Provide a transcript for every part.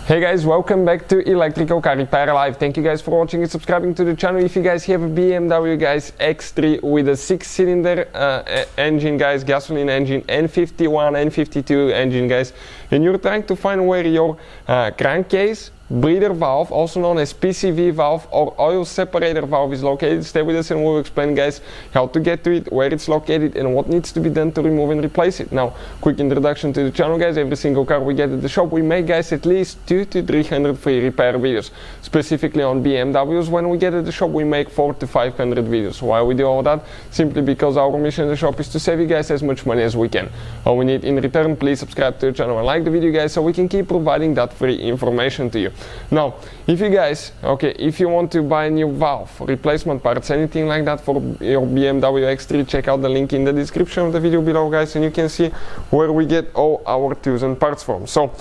Hey guys, welcome back to Electrical Car Repair Live. Thank you guys for watching and subscribing to the channel. If you guys have a BMW guys X3 with a 6-cylinder engine guys, gasoline engine, N51, N52 engine guys, and you're trying to find where your crankcase, breather valve, also known as PCV valve or oil separator valve is located, stay with us and we'll explain guys how to get to it, where it's located and what needs to be done to remove and replace it. Now, quick introduction to the channel guys. Every single car we get at the shop, we make guys at least 200 to 300 free repair videos. Specifically on BMWs, when we get at the shop we make 400 to 500 videos. Why we do all that? Simply because our mission in the shop is to save you guys as much money as we can. All we need in return, please subscribe to the channel and like the video guys so we can keep providing that free information to you. Now, if you guys, if you want to buy a new valve, replacement parts, anything like that for your BMW X3, check out the link in the description of the video below guys and you can see where we get all our tools and parts from. So,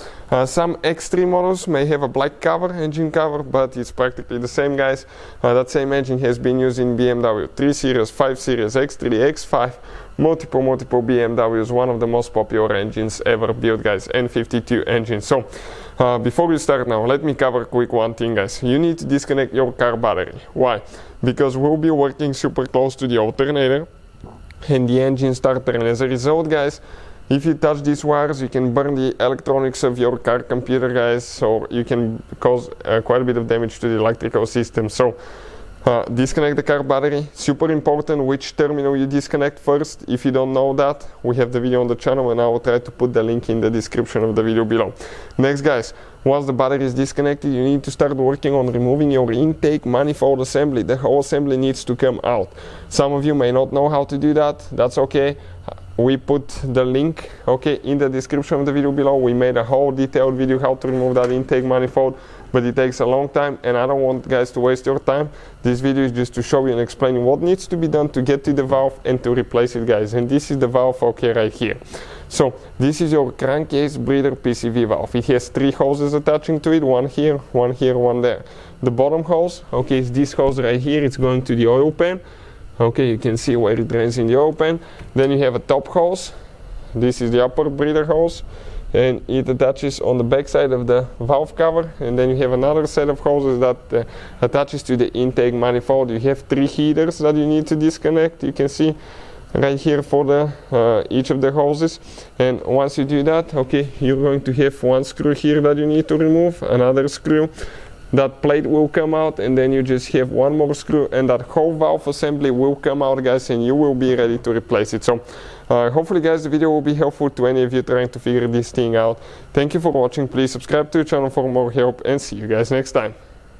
some X3 models may have a black cover, engine cover, but it's practically the same guys. That same engine has been used in BMW 3 Series, 5 Series, X3, X5, multiple BMWs, one of the most popular engines ever built guys, N52 engine. So, before we start now, let me cover quick one thing guys. You need to disconnect your car battery. Why? Because we'll be working super close to the alternator and the engine starter, and as a result guys, if you touch these wires you can burn the electronics of your car computer guys, or you can cause quite a bit of damage to the electrical system. So disconnect the car battery. Super important which terminal you disconnect first. If you don't know that, we have the video on the channel and I will try to put the link in the description of the video below. Next guys, once the battery is disconnected, you need to start working on removing your intake manifold assembly. The whole assembly needs to come out. Some of you may not know how to do that. That's okay. We put the link in the description of the video below. We made a whole detailed video how to remove that intake manifold, but it takes a long time and I don't want guys to waste your time. This video is just to show you and explain you what needs to be done to get to the valve and to replace it guys. And this is the valve right here. So this is your crankcase breather PCV valve. It has 3 hoses attaching to it, one here, one there. The bottom hose, is this hose right here. It's going to the oil pan. You can see where it drains in the oil pan. Then you have a top hose. This is the upper breather hose and it attaches on the back side of the valve cover, and then you have another set of hoses that attaches to the intake manifold. You have 3 heaters that you need to disconnect. You can see right here for the each of the hoses, and once you do that, you're going to have one screw here that you need to remove, another screw. That plate will come out and then you just have one more screw and that whole valve assembly will come out guys and you will be ready to replace it. So hopefully guys the video will be helpful to any of you trying to figure this thing out. Thank you for watching. Please subscribe to the channel for more help and see you guys next time.